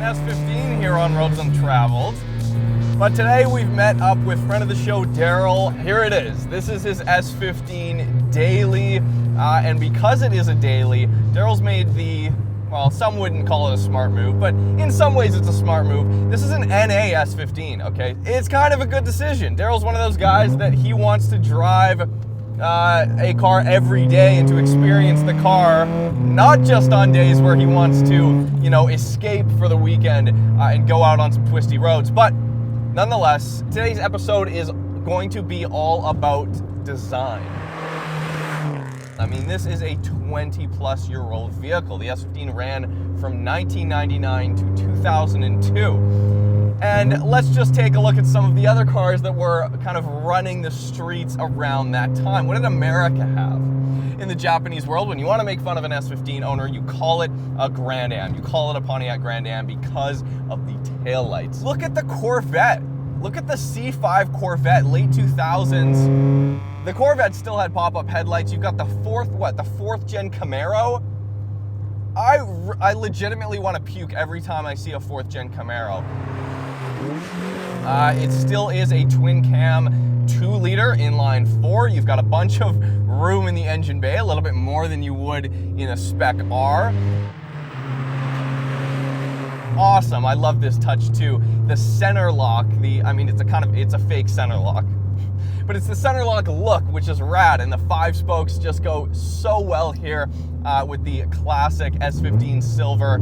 S15 here on Roads Untraveled. But today we've met up with friend of the show, Darryl. Here it is. This is his S15 daily. And because it is a daily, Darryl's made the, well, some wouldn't call it a smart move, but in some ways it's a smart move. This is an NA S15, okay? It's kind of a good decision. Darryl's one of those guys that he wants to drive a car every day and to experience the car, not just on days where he wants to, you know, escape for the weekend and go out on some twisty roads. But nonetheless, today's episode is going to be all about design. I mean, this is a 20-plus-year-old vehicle. The S15 ran from 1999 to 2002. And let's just take a look at some of the other cars that were kind of running the streets around that time. What did America have? In the Japanese world, when you want to make fun of an S15 owner, you call it a Grand Am. You call it a Pontiac Grand Am because of the taillights. Look at the Corvette. Look at the C5 Corvette, late 2000s. The Corvette still had pop-up headlights. You've got the fourth gen Camaro. I legitimately want to puke every time I see a fourth gen Camaro. It still is a twin cam 2-liter inline 4. You've got a bunch of room in the engine bay, a little bit more than you would in a spec-r. Awesome, I love this touch too. The center lock, it's a fake center lock, but it's the center lock look, which is rad, and the 5 spokes just go so well here with the classic S15 silver.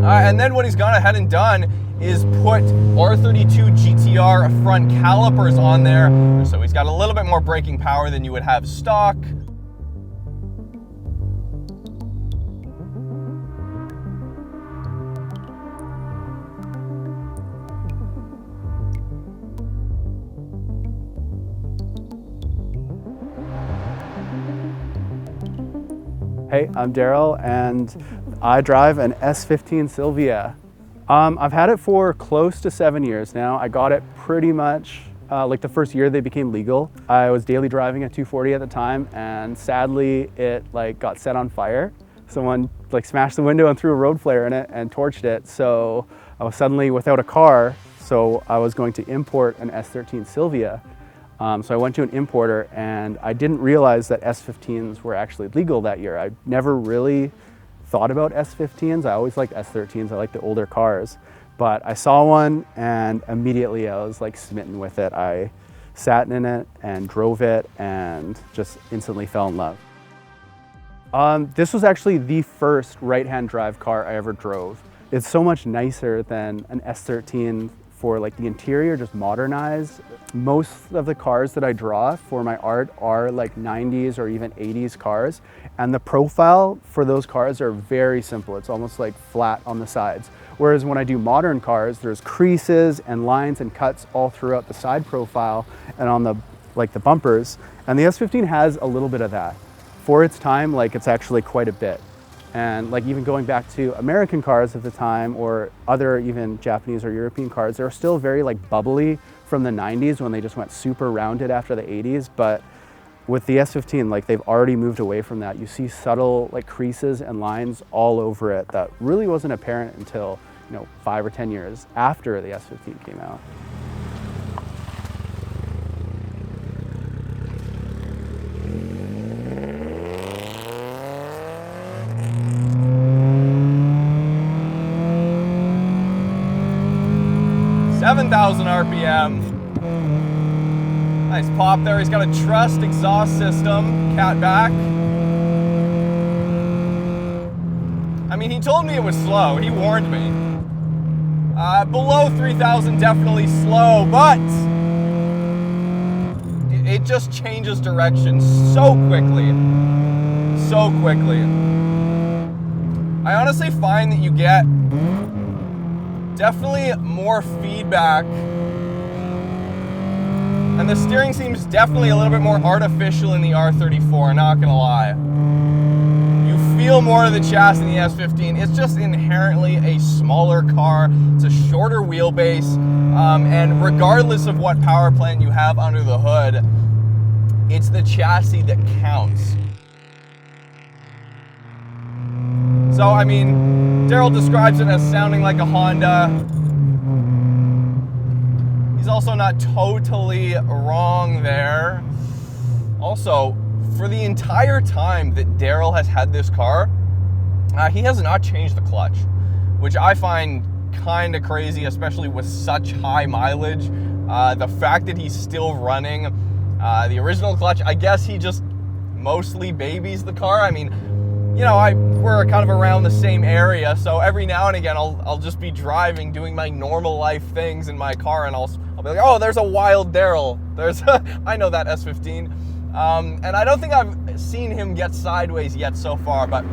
And then what he's gone ahead and done is put R32 GTR front calipers on there, so he's got a little bit more braking power than you would have stock. Hey, I'm Darryl, and I drive an S15 Silvia. I've had it for close to 7 years now. I got it pretty much like the first year they became legal. I was daily driving a 240 at the time, and sadly it got set on fire. Someone smashed the window and threw a road flare in it and torched it. So I was suddenly without a car, so I was going to import an S13 Silvia. So I went to an importer, and I didn't realize that S15s were actually legal that year. I never really thought about S15s. I always liked S13s. I liked the older cars. But I saw one, and immediately I was smitten with it. I sat in it and drove it and just instantly fell in love. This was actually the first right-hand drive car I ever drove. It's so much nicer than an S13 for the interior, just modernized. Most of the cars that I draw for my art are 90s or even 80s cars, and the profile for those cars are very simple. It's almost flat on the sides. Whereas when I do modern cars, there's creases and lines and cuts all throughout the side profile and on the the bumpers. And the S15 has a little bit of that. For its time, it's actually quite a bit. And even going back to American cars at the time, or other even Japanese or European cars, they were still very bubbly from the 90s when they just went super rounded after the 80s. But with the S15, they've already moved away from that. You see subtle creases and lines all over it that really wasn't apparent until 5 or 10 years after the S15 came out. $7,000 RPM. Nice pop there. He's got a trussed exhaust system, cat back. I mean, he told me it was slow. He warned me. Below 3,000, definitely slow, but it just changes direction so quickly. So quickly. I honestly find that you get definitely more feedback, and the steering seems definitely a little bit more artificial in the R34, not gonna lie. You feel more of the chassis in the S15. It's just inherently a smaller car. It's a shorter wheelbase, and regardless of what power plant you have under the hood, it's the chassis that counts. So, I mean, Darryl describes it as sounding like a Honda. He's also not totally wrong there. Also, for the entire time that Darryl has had this car, he has not changed the clutch, which I find kind of crazy, especially with such high mileage. The fact that he's still running the original clutch, I guess he just mostly babies the car. I mean, you know, we're kind of around the same area, so every now and again I'll just be driving, doing my normal life things in my car, and I'll be like, oh, there's a wild Darryl. I know that S15. And I don't think I've seen him get sideways yet so far, but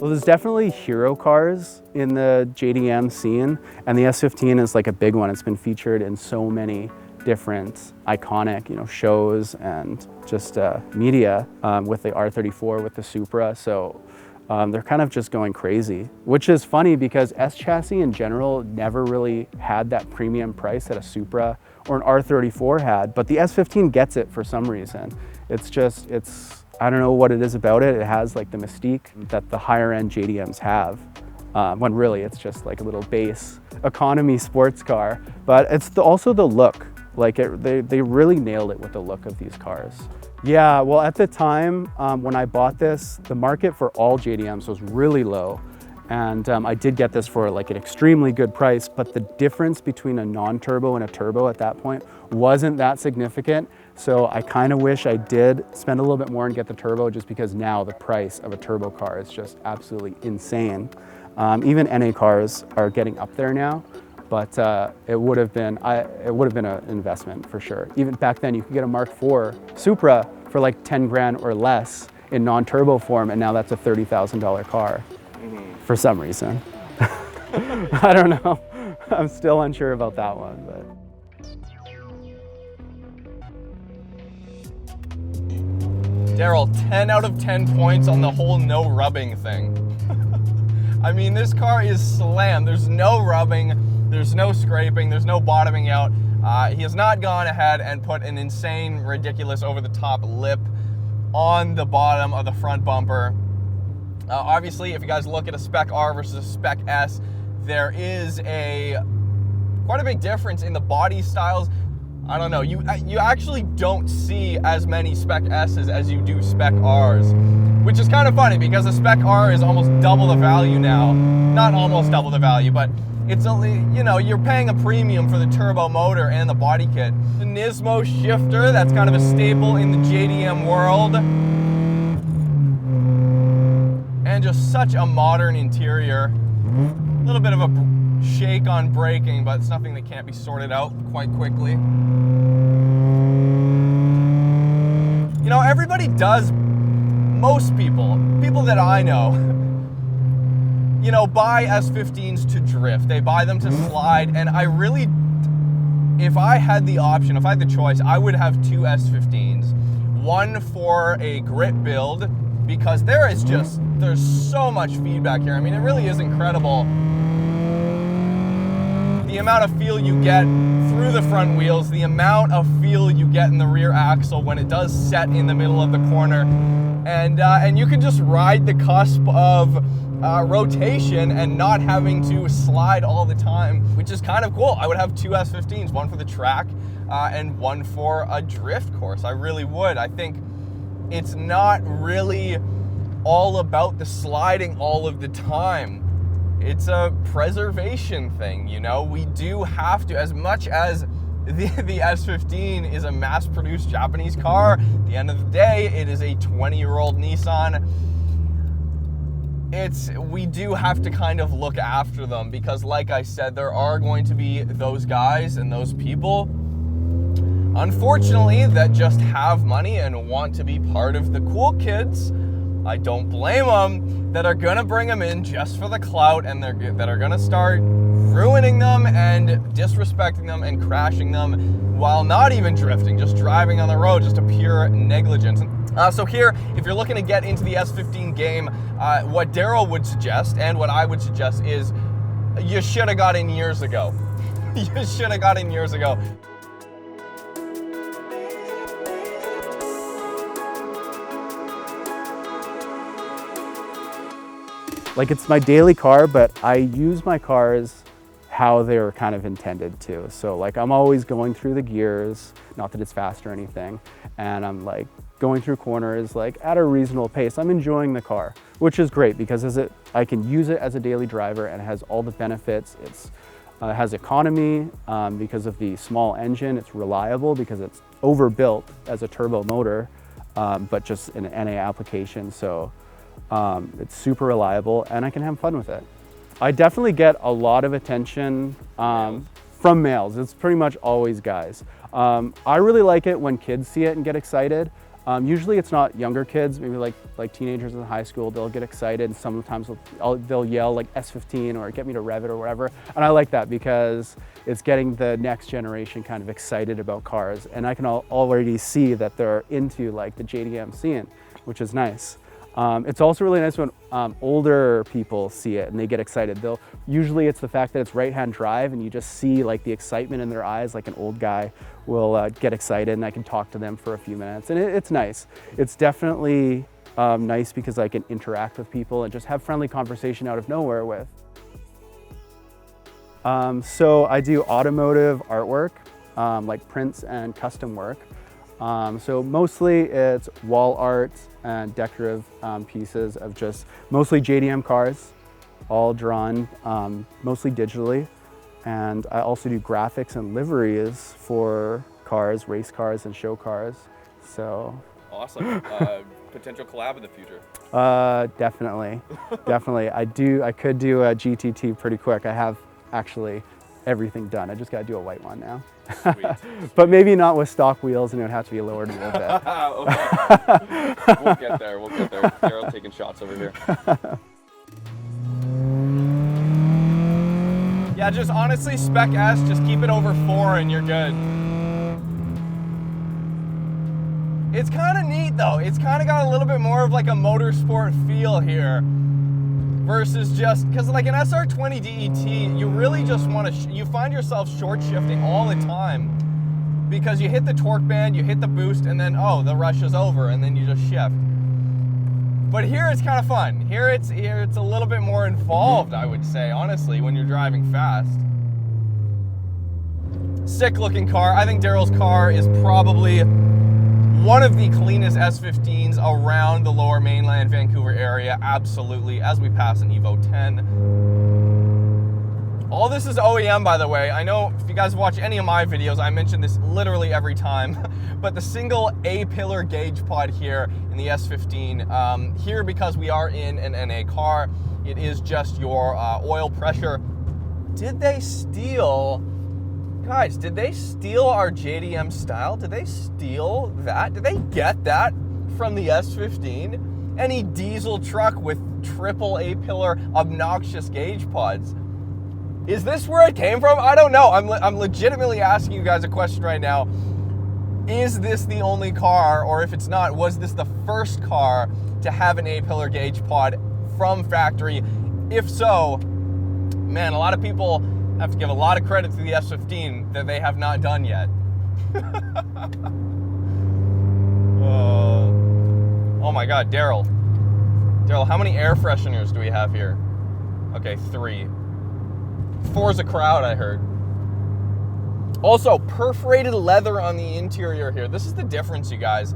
well, there's definitely hero cars in the JDM scene, and the S15 is like a big one. It's been featured in so many different iconic, you know, shows and just media with the R34, with the Supra. So they're kind of just going crazy, which is funny because S chassis in general never really had that premium price that a Supra or an R34 had, but the S15 gets it for some reason. I don't know what it is about it. It has like the mystique that the higher end JDMs have, when really it's just like a little base economy sports car. But it's also the look. Like they really nailed it with the look of these cars. Yeah, well at the time when I bought this, the market for all JDMs was really low. And I did get this for like an extremely good price, but the difference between a non-turbo and a turbo at that point wasn't that significant. So I kind of wish I did spend a little bit more and get the turbo, just because now the price of a turbo car is just absolutely insane. Even NA cars are getting up there now, but it would have been an investment for sure. Even back then, you could get a Mark IV Supra for like 10 grand or less in non-turbo form, and now that's a $30,000 car. For some reason. I don't know. I'm still unsure about that one, but. Darryl, 10 out of 10 points on the whole no rubbing thing. I mean, this car is slammed. There's no rubbing, there's no scraping, there's no bottoming out. He has not gone ahead and put an insane, ridiculous over-the-top lip on the bottom of the front bumper. Obviously, if you guys look at a Spec-R versus a Spec-S, there is quite a big difference in the body styles. I don't know, you actually don't see as many Spec-S's as you do Spec-Rs, which is kind of funny because a Spec-R is almost double the value now. Not almost double the value, but it's only, you know, you're paying a premium for the turbo motor and the body kit. The Nismo shifter, that's kind of a staple in the JDM world. And just such a modern interior. A little bit of a shake on braking, but it's nothing that can't be sorted out quite quickly. You know, everybody does, most people that I know, you know, buy S15s to drift. They buy them to slide, and I really, if I had the option, if I had the choice, I would have two S15s. One for a grit build, because there's so much feedback here. I mean, it really is incredible. The amount of feel you get through the front wheels, the amount of feel you get in the rear axle when it does set in the middle of the corner. And you can just ride the cusp of rotation and not having to slide all the time, which is kind of cool. I would have two S15s, one for the track and one for a drift course. I really would. I think it's not really all about the sliding all of the time. It's a preservation thing, you know? We do have to, as much as the S15 is a mass-produced Japanese car, at the end of the day, it is a 20-year-old Nissan. We do have to kind of look after them because, like I said, there are going to be those guys and those people, unfortunately, that just have money and want to be part of the cool kids. I don't blame them, that are gonna bring them in just for the clout, and that are gonna start ruining them and disrespecting them and crashing them while not even drifting, just driving on the road, just a pure negligence. So here, if you're looking to get into the S15 game, what Darryl would suggest and what I would suggest is you should have got in years ago. You should have got in years ago. Like, it's my daily car, but I use my cars how they were kind of intended to. So like, I'm always going through the gears, not that it's fast or anything, and I'm like going through corners like at a reasonable pace. I'm enjoying the car, which is great because I can use it as a daily driver and it has all the benefits. It has economy because of the small engine. It's reliable because it's overbuilt as a turbo motor, but just in an NA application. So it's super reliable and I can have fun with it. I definitely get a lot of attention from males. It's pretty much always guys. I really like it when kids see it and get excited. Usually it's not younger kids, maybe like teenagers in high school, they'll get excited and sometimes they'll yell like S15 or get me to rev it or whatever. And I like that because it's getting the next generation kind of excited about cars. And I can already see that they're into like the JDM scene, which is nice. It's also really nice when older people see it and they get excited. Usually it's the fact that it's right-hand drive and you just see like the excitement in their eyes, like an old guy will get excited and I can talk to them for a few minutes. And it's nice. It's definitely nice because I can interact with people and just have friendly conversation out of nowhere with. So I do automotive artwork, like prints and custom work. So mostly it's wall art and decorative pieces of just mostly JDM cars, all drawn mostly digitally. And I also do graphics and liveries for cars, race cars and show cars. So awesome. Potential collab in the future. Definitely, definitely. I could do a GTT pretty quick. I have actually everything done. I just got to do a white one now. Sweet. But maybe not with stock wheels, and it would have to be lowered a little bit. Okay. We'll get there. We'll get there. Darryl taking shots over here. Yeah, just honestly, Spec-S, just keep it over 4 and you're good. It's kind of neat though. It's kind of got a little bit more of like a motorsport feel here. Versus just, because like an SR20 DET, you really just want to, you find yourself short shifting all the time because you hit the torque band, you hit the boost, and then, oh, the rush is over, and then you just shift. But here it's kind of fun. Here it's a little bit more involved, I would say, honestly, when you're driving fast. Sick looking car. I think Darryl's car is probably one of the cleanest S15s around the lower mainland Vancouver area, absolutely, as we pass an Evo 10. All this is OEM, by the way. I know if you guys watch any of my videos, I mention this literally every time, but the single A-pillar gauge pod here in the S15, here because we are in an NA car, it is just your oil pressure. Did they steal... Guys, did they steal our JDM style? Did they steal that? Did they get that from the S15? Any diesel truck with triple A-pillar obnoxious gauge pods. Is this where it came from? I don't know. I'm legitimately asking you guys a question right now. Is this the only car, or if it's not, was this the first car to have an A-pillar gauge pod from factory? If so, man, a lot of people have to give a lot of credit to the S15 that they have not done yet. Oh my God, Darryl. Darryl, how many air fresheners do we have here? Okay, 3. 4's a crowd, I heard. Also, perforated leather on the interior here. This is the difference, you guys.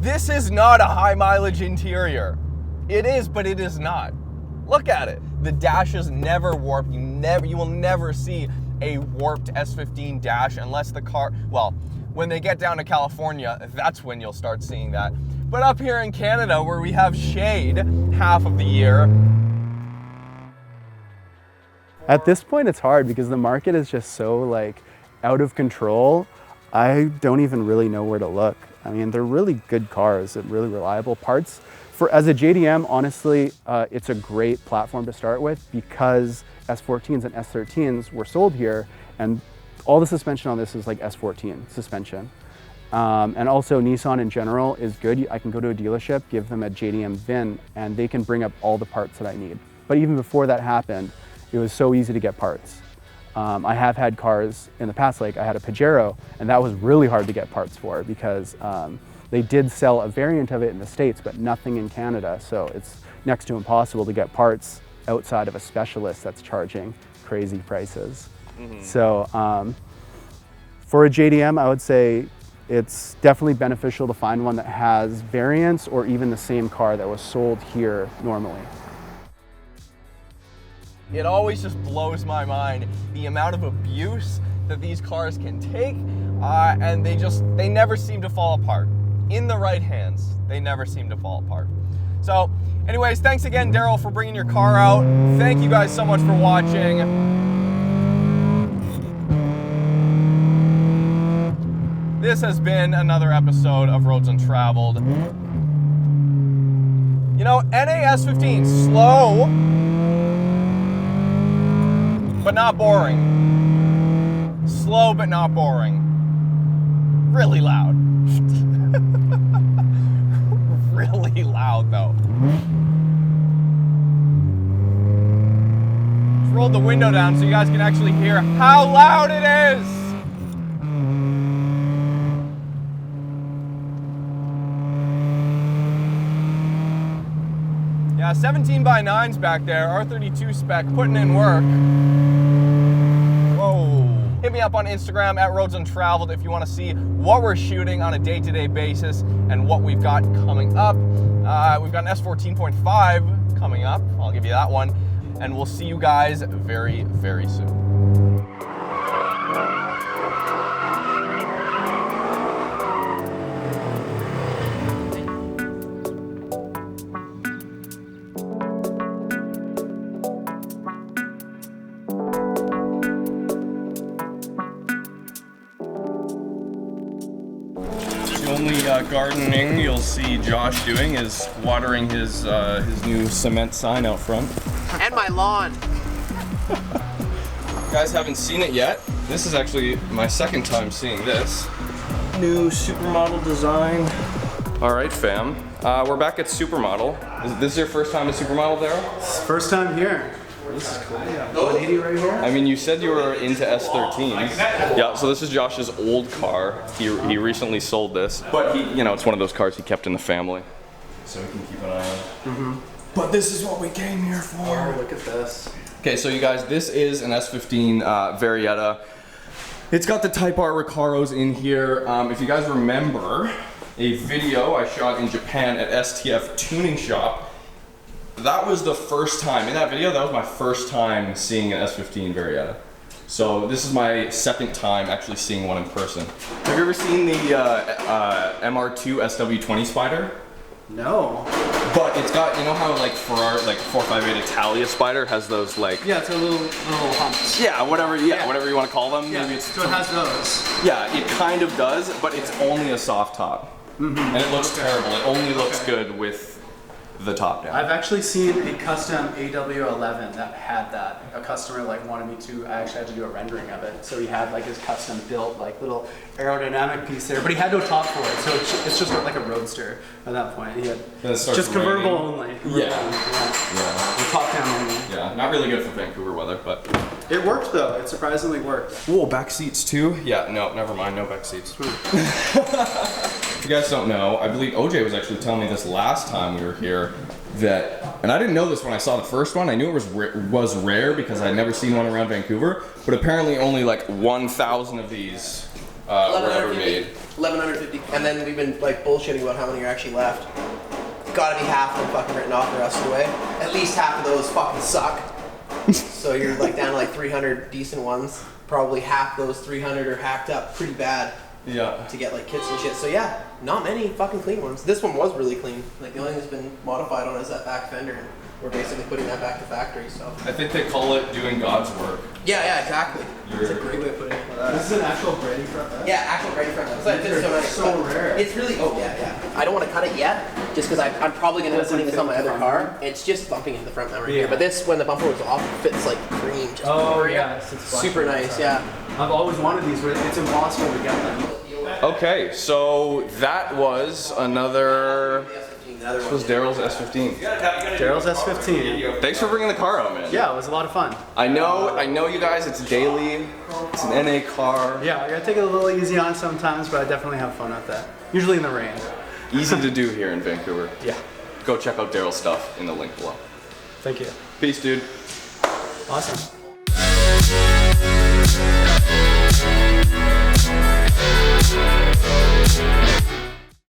This is not a high mileage interior. It is, but it is not. Look at it. The dash is never warped. You will never see a warped S15 dash unless the car, well, when they get down to California, that's when you'll start seeing that. But up here in Canada, where we have shade half of the year. At this point, it's hard because the market is just so like out of control. I don't even really know where to look. I mean, they're really good cars and really reliable parts. As a JDM, honestly, it's a great platform to start with because S14s and S13s were sold here, and all the suspension on this is like S14 suspension. And also Nissan in general is good. I can go to a dealership, give them a JDM VIN, and they can bring up all the parts that I need. But even before that happened, it was so easy to get parts. I have had cars in the past, like I had a Pajero, and that was really hard to get parts for because they did sell a variant of it in the States, but nothing in Canada. So it's next to impossible to get parts outside of a specialist that's charging crazy prices. So for a JDM, I would say it's definitely beneficial to find one that has variants or even the same car that was sold here normally. It always just blows my mind the amount of abuse that these cars can take, and they never seem to fall apart. In the right hands, they never seem to fall apart. So anyways, thanks again, Darryl, for bringing your car out. Thank you guys so much for watching. This has been another episode of Roads Untraveled. You know, NA S15, slow, but not boring. Slow, but not boring. Really loud. Really loud, though. Just rolled the window down so you guys can actually hear how loud it is. Yeah, 17x9's back there, R32 spec, putting in work. Whoa. Hit me up on Instagram at Roads Untraveled if you want to see what we're shooting on a day-to-day basis and what we've got coming up. We've got an S14.5 coming up. I'll give you that one. And we'll see you guys very, very soon. The only gardening you'll see Josh doing is watering his new cement sign out front. And my lawn. You guys haven't seen it yet. This is actually my second time seeing this. New Supermodel design. All right, fam. We're back at Supermodel. This is your first time at Supermodel, Darryl? First time here. This is cool. Yeah. 180 right here. I mean, you said you were into S13s. Yeah, so this is Josh's old car. He recently sold this, but it's one of those cars he kept in the family, so we can keep an eye on. But this is what we came here for. Oh, look at this. Okay, so you guys, this is an S15 Varietta. It's got the Type R Recaros in here. If you guys remember a video I shot in Japan at STF Tuning Shop, that was the first time, in that video, that was my first time seeing an S15 Varietta. So this is my second time actually seeing one in person. Have you ever seen the MR2 SW20 Spider? No. But it's got, you know how like Ferrari, like 458 Italia Spider has those like... Yeah, it's a little humps. Yeah, whatever you want to call them. Yeah, maybe it's... So it has those. Yeah, it kind of does, but it's only a soft top. And it looks terrible. It only looks good with the top down. I've actually seen a custom AW11 that had that. A customer wanted me to, I actually had to do a rendering of it. So he had his custom built little aerodynamic piece there, but he had no top for it. So it's just like a roadster at that point. He had just convertible only. Yeah. The top down only. Yeah, not really good for Vancouver weather, but. It worked though, it surprisingly worked. Whoa, back seats too? Yeah, no, never mind, no back seats. If you guys don't know, I believe OJ was actually telling me this last time we were here that, and I didn't know this when I saw the first one. I knew it was rare because I'd never seen one around Vancouver, but apparently only 1,000 of these were ever made. 1,150. And then we've been bullshitting about how many are actually left. Gotta be half of them fucking written off the rest of the way. At least half of those fucking suck. So you're down to 300 decent ones. Probably half those 300 are hacked up pretty bad. Yeah. To get kits and shit. So yeah, not many fucking clean ones. This one was really clean. The only thing that's been modified on is that back fender. we're basically putting that back to factory. So I think they call it doing God's work. yeah, exactly. It's a great way of putting it. This is an actual Brady front end? Yeah, actual ready front end. It's so nice. So rare. It's really, oh yeah. I don't want to cut it yet, just because I'm probably going to end up putting this on my other car. It's just bumping into the front memory here. But this, when the bumper was off, it fits like cream. Just It's super nice, yeah. I've always wanted these, but it's impossible to get them. Okay, so that was another. This was Darryl's S15. Darryl's S15. Thanks for bringing the car out, man. Yeah, it was a lot of fun. I know you guys, it's daily. It's an NA car. Yeah, I gotta take it a little easy on sometimes, but I definitely have fun with that. Usually in the rain. Easy to do here in Vancouver. Yeah. Go check out Darryl's stuff in the link below. Thank you. Peace, dude. Awesome.